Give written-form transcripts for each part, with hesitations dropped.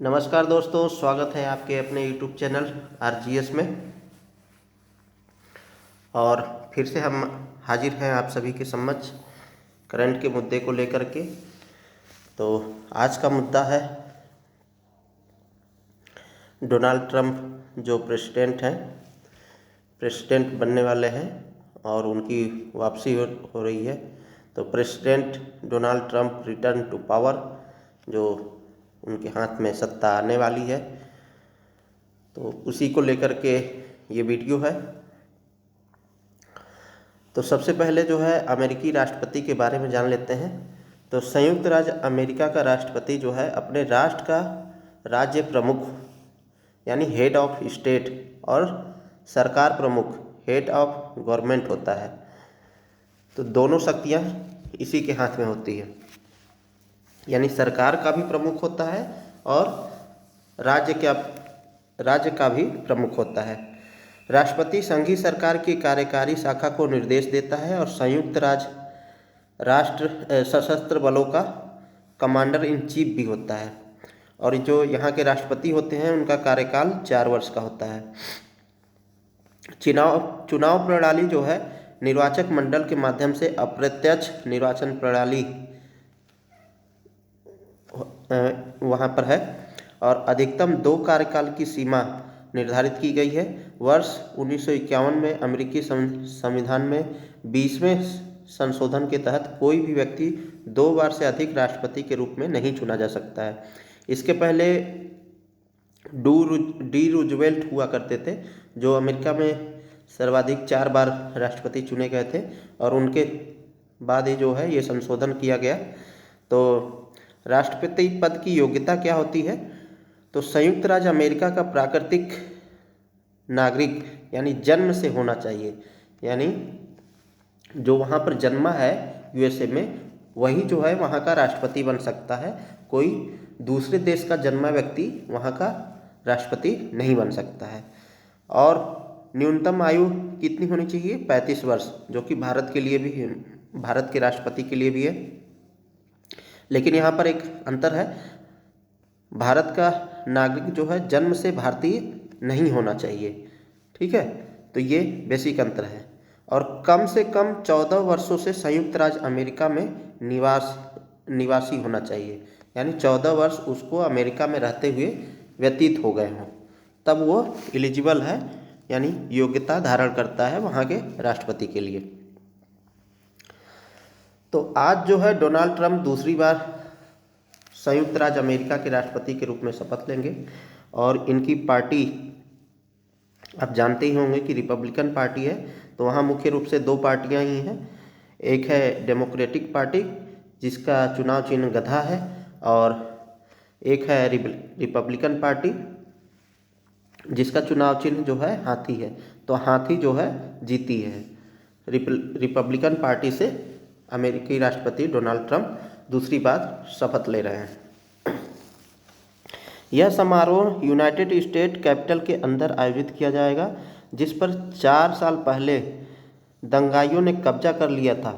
नमस्कार दोस्तों, स्वागत है आपके अपने YouTube चैनल RGS में। और फिर से हम हाजिर हैं आप सभी के समक्ष करंट के मुद्दे को लेकर के। तो आज का मुद्दा है डोनाल्ड ट्रंप जो प्रेसिडेंट बनने वाले हैं और उनकी वापसी हो रही है। तो president Donald Trump return to power, जो उनके हाथ में सत्ता आने वाली है, तो उसी को लेकर के ये वीडियो है। तो सबसे पहले जो है अमेरिकी राष्ट्रपति के बारे में जान लेते हैं। तो संयुक्त राज्य अमेरिका का राष्ट्रपति जो है अपने राष्ट्र का राज्य प्रमुख यानी हेड ऑफ स्टेट और सरकार प्रमुख हेड ऑफ गवर्नमेंट होता है। तो दोनों शक्तियाँ इसी के हाथ में होती है, यानी सरकार का भी प्रमुख होता है और राज्य का भी प्रमुख होता है। राष्ट्रपति संघीय सरकार की कार्यकारी शाखा को निर्देश देता है और संयुक्त राष्ट्र सशस्त्र बलों का कमांडर इन चीफ भी होता है। और जो यहाँ के राष्ट्रपति होते हैं उनका कार्यकाल 4 वर्ष का होता है। चुनाव प्रणाली जो है निर्वाचक मंडल के माध्यम से अप्रत्यक्ष निर्वाचन प्रणाली वहाँ पर है और अधिकतम 2 कार्यकाल की सीमा निर्धारित की गई है। वर्ष 1951 में अमेरिकी संविधान में 20वें संशोधन के तहत कोई भी व्यक्ति 2 बार से अधिक राष्ट्रपति के रूप में नहीं चुना जा सकता है। इसके पहले डी रूजवेल्ट हुआ करते थे, जो अमेरिका में सर्वाधिक 4 बार राष्ट्रपति चुने गए थे और उनके बाद ही जो है ये संशोधन किया गया। तो राष्ट्रपति पद की योग्यता क्या होती है? तो संयुक्त राज्य अमेरिका का प्राकृतिक नागरिक यानी जन्म से होना चाहिए, यानी जो वहाँ पर जन्मा है USA में वही जो है वहाँ का राष्ट्रपति बन सकता है। कोई दूसरे देश का जन्मा व्यक्ति वहाँ का राष्ट्रपति नहीं बन सकता है। और न्यूनतम आयु कितनी होनी चाहिए? 35 वर्ष, जो कि भारत के राष्ट्रपति के लिए भी है। लेकिन यहाँ पर एक अंतर है, भारत का नागरिक जो है जन्म से भारतीय नहीं होना चाहिए। ठीक है, तो ये बेसिक अंतर है। और कम से कम 14 वर्षों से संयुक्त राज्य अमेरिका में निवासी होना चाहिए, यानी 14 वर्ष उसको अमेरिका में रहते हुए व्यतीत हो गए हों, तब वो एलिजिबल है, यानी योग्यता धारण करता है वहाँ के राष्ट्रपति के लिए। तो आज जो है डोनाल्ड ट्रंप दूसरी बार संयुक्त राज्य अमेरिका के राष्ट्रपति के रूप में शपथ लेंगे और इनकी पार्टी आप जानते ही होंगे कि रिपब्लिकन पार्टी है। तो वहाँ मुख्य रूप से 2 पार्टियाँ ही हैं। एक है डेमोक्रेटिक पार्टी जिसका चुनाव चिन्ह गधा है, और एक है रिपब्लिकन पार्टी जिसका चुनाव चिन्ह जो है हाथी है। तो हाथी जो है जीती है। रिपब्लिकन पार्टी से अमेरिकी राष्ट्रपति डोनाल्ड ट्रंप दूसरी बार शपथ ले रहे हैं। यह समारोह यूनाइटेड स्टेट कैपिटल के अंदर आयोजित किया जाएगा, जिस पर 4 साल पहले दंगाइयों ने कब्जा कर लिया था।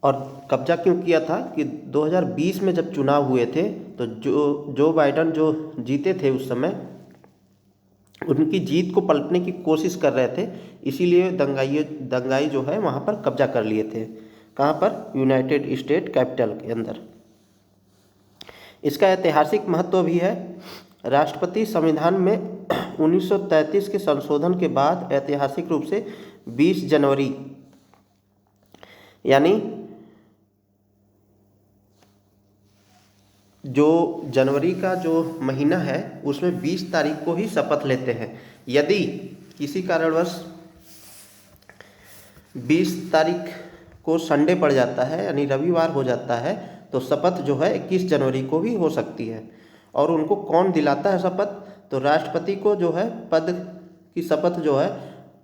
और कब्जा क्यों किया था कि 2020 में जब चुनाव हुए थे तो जो बाइडन जो जीते थे उस समय, उनकी जीत को पलटने की कोशिश कर रहे थे, इसीलिए दंगाई जो है वहाँ पर कब्जा कर लिए थे। कहाँ पर? यूनाइटेड स्टेट कैपिटल के अंदर। इसका ऐतिहासिक महत्व भी है। राष्ट्रपति संविधान में 1933 के संशोधन के बाद ऐतिहासिक रूप से 20 जनवरी यानी जो जनवरी का जो महीना है उसमें 20 तारीख को ही शपथ लेते हैं। यदि किसी कारणवश 20 तारीख को संडे पड़ जाता है यानी रविवार हो जाता है, तो शपथ जो है 21 जनवरी को भी हो सकती है। और उनको कौन दिलाता है शपथ? तो राष्ट्रपति को जो है पद की शपथ जो है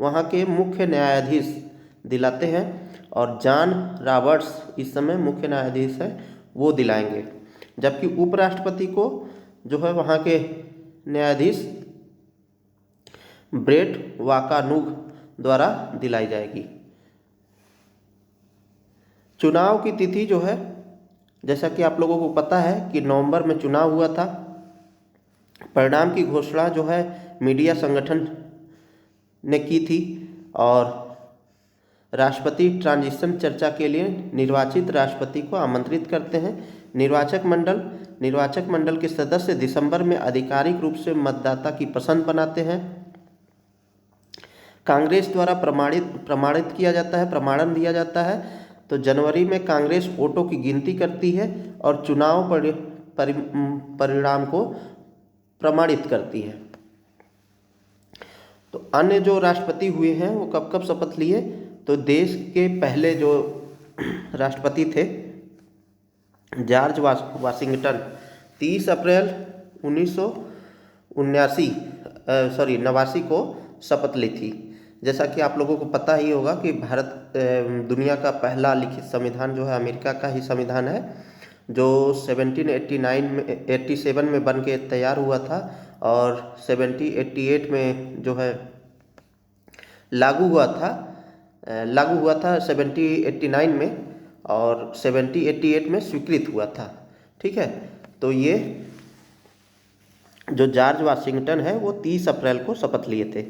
वहाँ के मुख्य न्यायाधीश दिलाते हैं, और जॉन रॉबर्ट्स इस समय मुख्य न्यायाधीश हैं, वो दिलाएंगे। जबकि उपराष्ट्रपति को जो है वहाँ के न्यायाधीश ब्रेट वाकानुग द्वारा दिलाई जाएगी। चुनाव की तिथि जो है जैसा कि आप लोगों को पता है कि नवंबर में चुनाव हुआ था। परिणाम की घोषणा जो है मीडिया संगठन ने की थी और राष्ट्रपति ट्रांजिशन चर्चा के लिए निर्वाचित राष्ट्रपति को आमंत्रित करते हैं। निर्वाचक मंडल के सदस्य दिसंबर में आधिकारिक रूप से मतदाता की पसंद बनाते हैं। कांग्रेस द्वारा प्रमाणित किया जाता है, प्रमाणन दिया जाता है। तो जनवरी में कांग्रेस वोटों की गिनती करती है और चुनाव परिणाम को प्रमाणित करती है। तो अन्य जो राष्ट्रपति हुए हैं वो कब कब शपथ लिए, तो देश के पहले जो राष्ट्रपति थे जॉर्ज वाशिंगटन 30 अप्रैल 1989 को शपथ ली थी। जैसा कि आप लोगों को पता ही होगा कि भारत दुनिया का पहला लिखित संविधान जो है अमेरिका का ही संविधान है, जो 1787 में बन के तैयार हुआ था और 1788 में जो है लागू हुआ था 1789 में और 1788 में स्वीकृत हुआ था। ठीक है, तो ये जो जॉर्ज वाशिंगटन है वो 30 अप्रैल को शपथ लिए थे।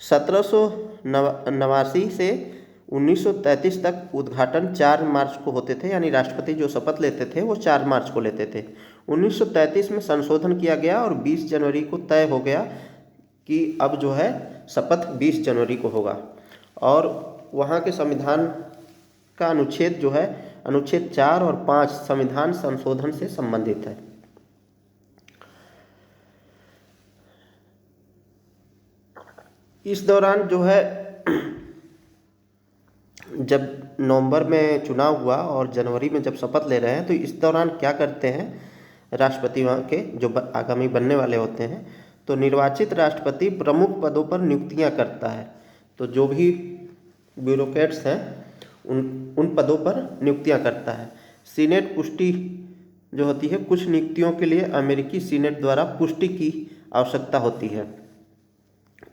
1789 से 1933 तक उद्घाटन 4 मार्च को होते थे, यानी राष्ट्रपति जो शपथ लेते थे वो 4 मार्च को लेते थे। 1933 में संशोधन किया गया और 20 जनवरी को तय हो गया कि अब जो है शपथ 20 जनवरी को होगा। और वहाँ के संविधान का अनुच्छेद जो है अनुच्छेद 4 और 5 संविधान संशोधन से संबंधित है। इस दौरान जो है जब नवंबर में चुनाव हुआ और जनवरी में जब शपथ ले रहे हैं, तो इस दौरान क्या करते हैं राष्ट्रपति वहाँ के जो आगामी बनने वाले होते हैं, तो निर्वाचित राष्ट्रपति प्रमुख पदों पर नियुक्तियां करता है। तो जो भी ब्यूरोक्रेट्स हैं उन पदों पर नियुक्तियां करता है। सीनेट पुष्टि जो होती है, कुछ नियुक्तियों के लिए अमेरिकी सीनेट द्वारा पुष्टि की आवश्यकता होती है।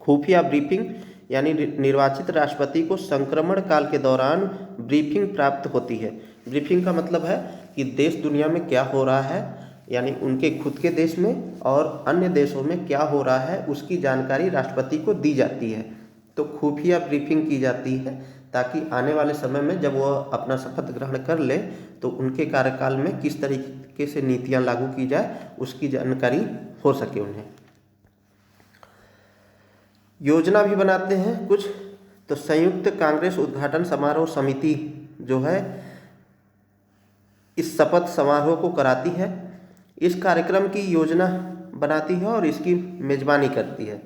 खुफिया ब्रीफिंग, यानी निर्वाचित राष्ट्रपति को संक्रमण काल के दौरान ब्रीफिंग प्राप्त होती है। ब्रीफिंग का मतलब है कि देश दुनिया में क्या हो रहा है, यानी उनके खुद के देश में और अन्य देशों में क्या हो रहा है उसकी जानकारी राष्ट्रपति को दी जाती है। तो खुफिया ब्रीफिंग की जाती है ताकि आने वाले समय में जब वह अपना शपथ ग्रहण कर ले तो उनके कार्यकाल में किस तरीके से नीतियां लागू की जाए उसकी जानकारी हो सके उन्हें। योजना भी बनाते हैं कुछ, तो संयुक्त कांग्रेस उद्घाटन समारोह समिति जो है इस शपथ समारोह को कराती है। इस कार्यक्रम की योजना बनाती है और इसकी मेजबानी करती है।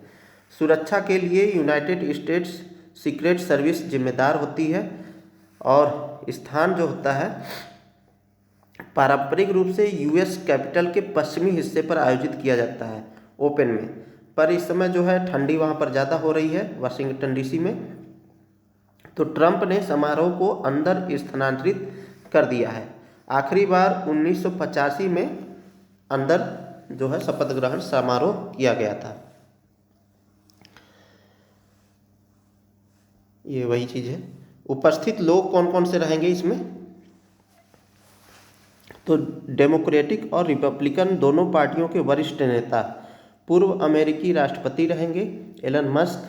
सुरक्षा के लिए यूनाइटेड स्टेट्स सीक्रेट सर्विस जिम्मेदार होती है और स्थान जो होता है पारंपरिक रूप से यूएस कैपिटल के पश्चिमी हिस्से पर आयोजित किया जाता है, ओपन में। पर इस समय जो है ठंडी वहाँ पर ज़्यादा हो रही है वाशिंगटन डीसी में, तो ट्रंप ने समारोह को अंदर स्थानांतरित कर दिया है। आखिरी बार 1985 में अंदर जो है शपथ ग्रहण समारोह किया गया था। ये वही चीज़ है। उपस्थित लोग कौन कौन से रहेंगे इसमें, तो डेमोक्रेटिक और रिपब्लिकन दोनों पार्टियों के वरिष्ठ नेता पूर्व अमेरिकी राष्ट्रपति रहेंगे, एलन मस्क,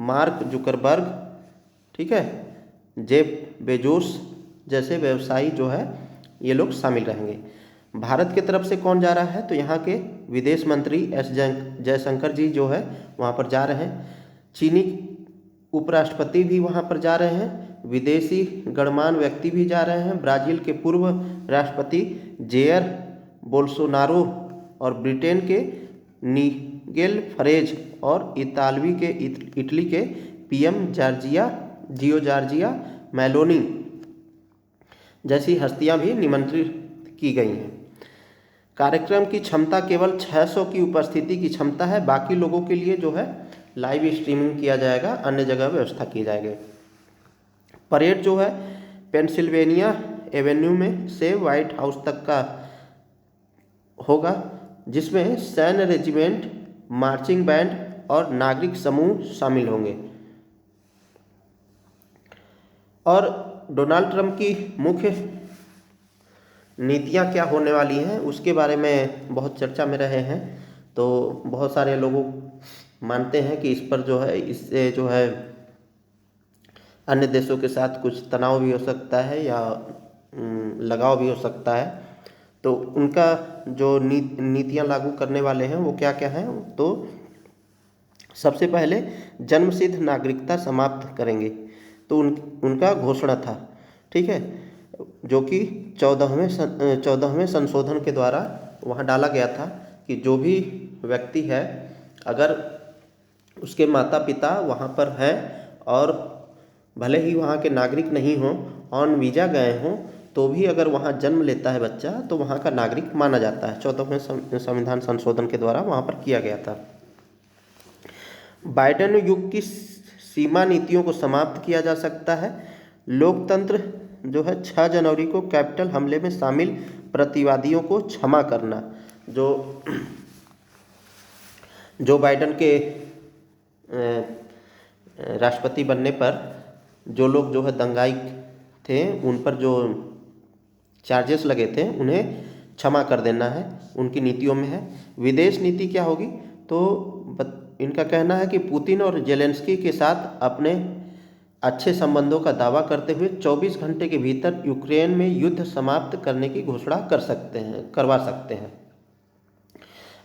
मार्क जुकरबर्ग, ठीक है, जेफ बेजोस जैसे व्यवसायी जो है ये लोग शामिल रहेंगे। भारत की तरफ से कौन जा रहा है, तो यहाँ के विदेश मंत्री एस जयशंकर जी जो है वहाँ पर जा रहे हैं। चीनी उपराष्ट्रपति भी वहाँ पर जा रहे हैं। विदेशी गणमान्य व्यक्ति भी जा रहे हैं। ब्राज़ील के पूर्व राष्ट्रपति जेयर बोल्सोनारो और ब्रिटेन के निगेल फरेज और इटली के पीएम जॉर्जिया मेलोनी जैसी हस्तियां भी निमंत्रित की गई हैं। कार्यक्रम की क्षमता केवल 600 की उपस्थिति की क्षमता है। बाकी लोगों के लिए जो है लाइव स्ट्रीमिंग किया जाएगा, अन्य जगह व्यवस्था की जाएगी। परेड जो है पेंसिल्वेनिया एवेन्यू में से व्हाइट हाउस तक का होगा, जिसमें सैन्य रेजिमेंट, मार्चिंग बैंड और नागरिक समूह शामिल होंगे। और डोनाल्ड ट्रंप की मुख्य नीतियाँ क्या होने वाली हैं उसके बारे में बहुत चर्चा में रहे हैं। तो बहुत सारे लोगों मानते हैं कि इस पर जो है, इससे जो है अन्य देशों के साथ कुछ तनाव भी हो सकता है या लगाव भी हो सकता है। तो उनका जो नीतियाँ लागू करने वाले हैं वो क्या क्या हैं, तो सबसे पहले जन्मसिद्ध नागरिकता समाप्त करेंगे। तो उनका घोषणा था, ठीक है, जो कि 14वें संशोधन के द्वारा वहाँ डाला गया था कि जो भी व्यक्ति है, अगर उसके माता पिता वहाँ पर हैं और भले ही वहाँ के नागरिक नहीं हों, ऑन वीज़ा गए हों, तो भी अगर वहाँ जन्म लेता है बच्चा तो वहाँ का नागरिक माना जाता है। 14वें संविधान संशोधन के द्वारा वहाँ पर किया गया था। बाइडेन युग की सीमा नीतियों को समाप्त किया जा सकता है। लोकतंत्र जो है 6 जनवरी को कैपिटल हमले में शामिल प्रतिवादियों को क्षमा करना। जो बाइडेन के राष्ट्रपति बनने पर जो लोग जो है दंगाई थे, उन पर जो चार्जेस लगे थे उन्हें क्षमा कर देना है, उनकी नीतियों में है। विदेश नीति क्या होगी, तो इनका कहना है कि पुतिन और जेलेंस्की के साथ अपने अच्छे संबंधों का दावा करते हुए 24 घंटे के भीतर यूक्रेन में युद्ध समाप्त करने की घोषणा करवा सकते हैं।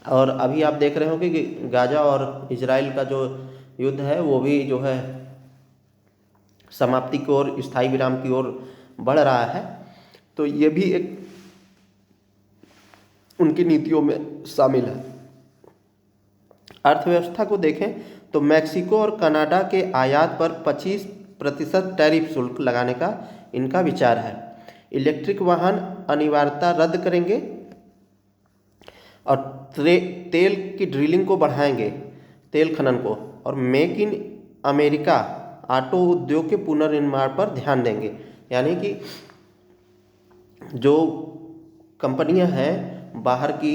और अभी आप देख रहे होंगे कि गाजा और इजराइल का जो युद्ध है वो भी जो है समाप्ति की ओर, स्थायी विराम की ओर बढ़ रहा है। तो ये भी एक उनकी नीतियों में शामिल है। अर्थव्यवस्था को देखें तो मैक्सिको और कनाडा के आयात पर 25% टैरिफ शुल्क लगाने का इनका विचार है। इलेक्ट्रिक वाहन अनिवार्यता रद्द करेंगे और तेल की ड्रिलिंग को बढ़ाएंगे, तेल खनन को, और मेक इन अमेरिका ऑटो उद्योग के पुनर्निर्माण पर ध्यान देंगे। यानी कि जो कंपनियां हैं बाहर की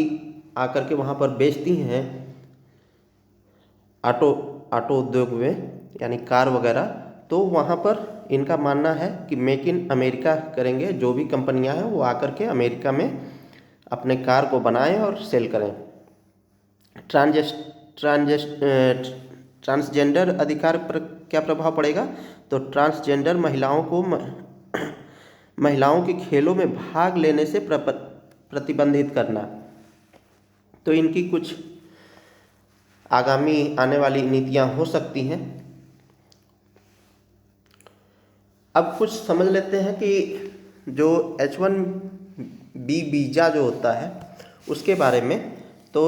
आकर के वहाँ पर बेचती हैं ऑटो उद्योग में, यानी कार वगैरह, तो वहाँ पर इनका मानना है कि मेक इन अमेरिका करेंगे। जो भी कंपनियां हैं वो आकर के अमेरिका में अपने कार को बनाएं और सेल करें। ट्रांसजेंडर अधिकार पर क्या प्रभाव पड़ेगा, तो ट्रांसजेंडर महिलाओं के खेलों में भाग लेने से प्रतिबंधित करना। तो इनकी कुछ आगामी आने वाली नीतियां हो सकती हैं। अब कुछ समझ लेते हैं कि जो H1B वीज़ा जो होता है उसके बारे में। तो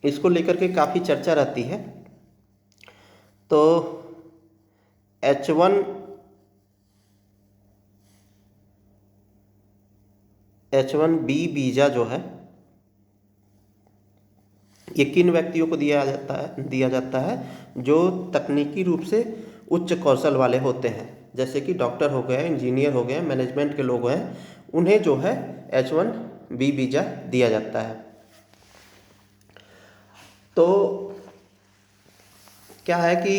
इसको लेकर के काफ़ी चर्चा रहती है। तो H1B वीज़ा जो है ये किन व्यक्तियों को दिया जाता है जो तकनीकी रूप से उच्च कौशल वाले होते हैं, जैसे कि डॉक्टर हो गए, इंजीनियर हो गए, मैनेजमेंट के लोग हैं, उन्हें जो है H1B वीज़ा दिया जाता है। तो क्या है कि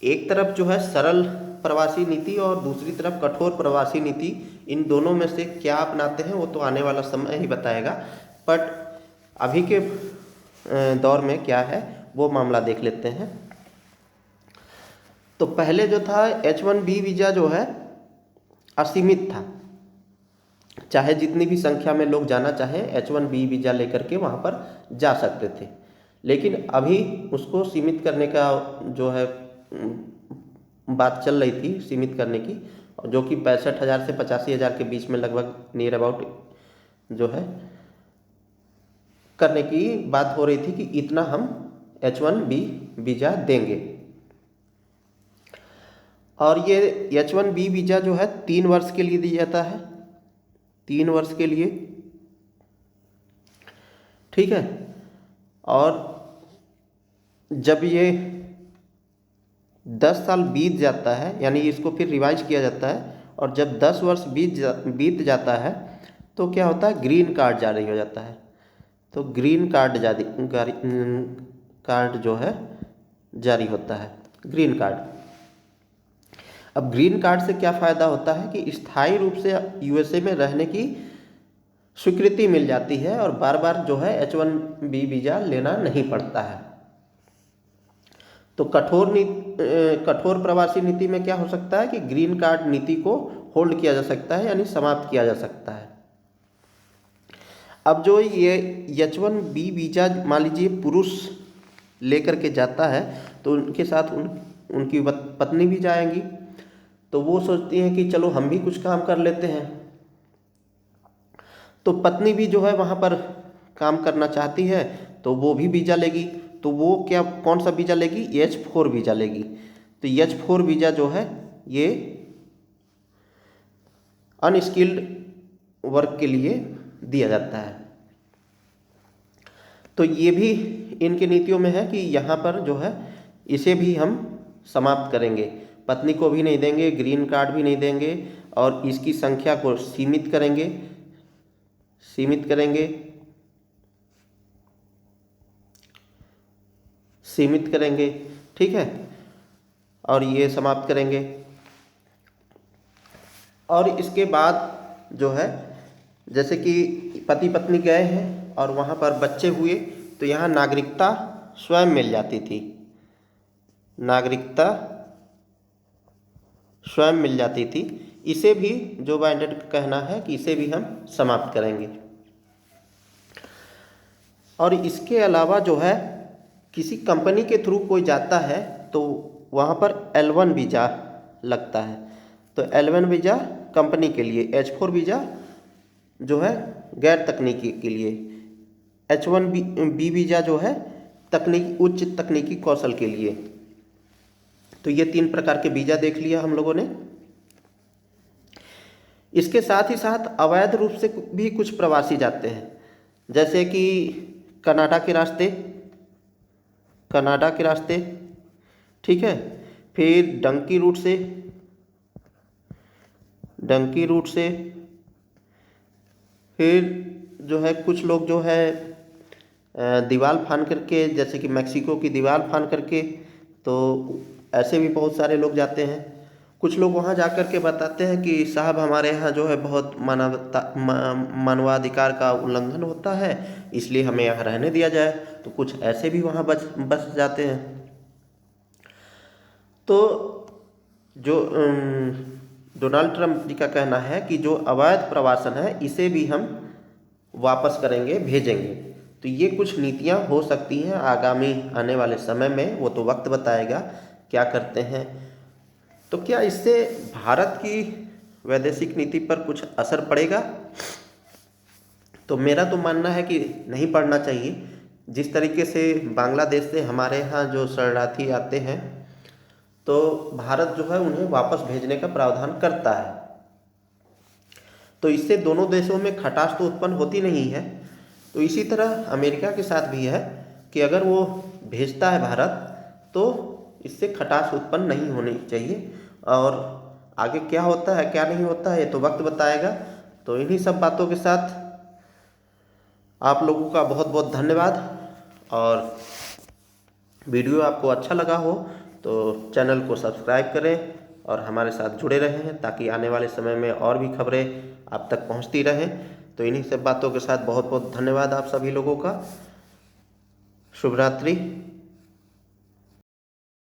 एक तरफ जो है सरल प्रवासी नीति और दूसरी तरफ कठोर प्रवासी नीति, इन दोनों में से क्या अपनाते हैं वो तो आने वाला समय ही बताएगा। बट अभी के दौर में क्या है वो मामला देख लेते हैं। तो पहले जो था H1B वीज़ा जो है असीमित था, चाहे जितनी भी संख्या में लोग जाना चाहे H1B वीज़ा लेकर के वहाँ पर जा सकते थे। लेकिन अभी उसको सीमित करने का जो है बात चल रही थी, सीमित करने की, जो कि 65,000 से 85,000 के बीच में लगभग नियर अबाउट जो है करने की बात हो रही थी कि इतना हम H1B वीज़ा देंगे। और ये H1B वीज़ा जो है 3 वर्ष के लिए दिया जाता है, 3 वर्ष के लिए, ठीक है। और जब ये 10 साल बीत जाता है, यानी इसको फिर रिवाइज किया जाता है, और जब 10 वर्ष बीत जाता है तो क्या होता है, ग्रीन कार्ड जारी हो जाता है। तो ग्रीन कार्ड जो है जारी होता है, ग्रीन कार्ड। अब ग्रीन कार्ड से क्या फ़ायदा होता है कि स्थायी रूप से यूएसए में रहने की स्वीकृति मिल जाती है और बार बार जो है H1B वीज़ा लेना नहीं पड़ता है। तो कठोर प्रवासी नीति में क्या हो सकता है कि ग्रीन कार्ड नीति को होल्ड किया जा सकता है, यानी समाप्त किया जा सकता है। अब जो ये H1B वीज़ा मान लीजिए पुरुष लेकर के जाता है तो उनके साथ उनकी पत्नी भी जाएंगी, तो वो सोचती हैं कि चलो हम भी कुछ काम कर लेते हैं। तो पत्नी भी जो है वहाँ पर काम करना चाहती है तो वो भी वीज़ा लेगी। तो वो कौन सा वीज़ा लेगी? H4 वीज़ा लेगी। तो H4 वीज़ा जो है ये अनस्किल्ड वर्क के लिए दिया जाता है। तो ये भी इनकी नीतियों में है कि यहाँ पर जो है इसे भी हम समाप्त करेंगे, पत्नी को भी नहीं देंगे, ग्रीन कार्ड भी नहीं देंगे और इसकी संख्या को सीमित करेंगे ठीक है, और ये समाप्त करेंगे। और इसके बाद जो है जैसे कि पति पत्नी गए हैं और वहाँ पर बच्चे हुए तो यहाँ नागरिकता स्वयं मिल जाती थी, इसे भी जो बाइडेन का कहना है कि इसे भी हम समाप्त करेंगे। और इसके अलावा जो है किसी कंपनी के थ्रू कोई जाता है तो वहाँ पर L1 वीज़ा लगता है। तो L1 वीज़ा कंपनी के लिए, H4 वीज़ा जो है गैर तकनीकी के लिए, H1B वीज़ा जो है उच्च तकनीकी कौशल के लिए। तो ये 3 प्रकार के वीज़ा देख लिया हम लोगों ने। इसके साथ ही साथ अवैध रूप से भी कुछ प्रवासी जाते हैं, जैसे कि कनाडा के रास्ते, ठीक है, फिर डंकी रूट से, फिर जो है कुछ लोग जो है दीवार फान करके, जैसे कि मैक्सिको की दीवार फान करके, तो ऐसे भी बहुत सारे लोग जाते हैं। कुछ लोग वहाँ जा कर के बताते हैं कि साहब हमारे यहाँ जो है बहुत मानवाधिकार का उल्लंघन होता है, इसलिए हमें यहाँ रहने दिया जाए। तो कुछ ऐसे भी वहाँ बस जाते हैं। तो जो डोनाल्ड ट्रंप जी का कहना है कि जो अवैध प्रवासन है इसे भी हम वापस करेंगे, भेजेंगे। तो ये कुछ नीतियाँ हो सकती हैं आगामी आने वाले समय में, वो तो वक्त बताएगा क्या करते हैं। तो क्या इससे भारत की वैदेशिक नीति पर कुछ असर पड़ेगा? तो मेरा तो मानना है कि नहीं पड़ना चाहिए। जिस तरीके से बांग्लादेश से हमारे यहाँ जो शरणार्थी आते हैं तो भारत जो है उन्हें वापस भेजने का प्रावधान करता है। तो इससे दोनों देशों में खटास तो उत्पन्न होती नहीं है। तो इसी तरह अमेरिका के साथ भी है कि अगर वो भेजता है भारत तो इससे खटास उत्पन्न नहीं होनी चाहिए। और आगे क्या होता है क्या नहीं होता है ये तो वक्त बताएगा। तो इन्हीं सब बातों के साथ आप लोगों का बहुत बहुत धन्यवाद। और वीडियो आपको अच्छा लगा हो तो चैनल को सब्सक्राइब करें और हमारे साथ जुड़े रहें, ताकि आने वाले समय में और भी खबरें आप तक पहुंचती रहें। तो इन्हीं सब बातों के साथ बहुत बहुत धन्यवाद आप सभी लोगों का। शुभ रात्रि।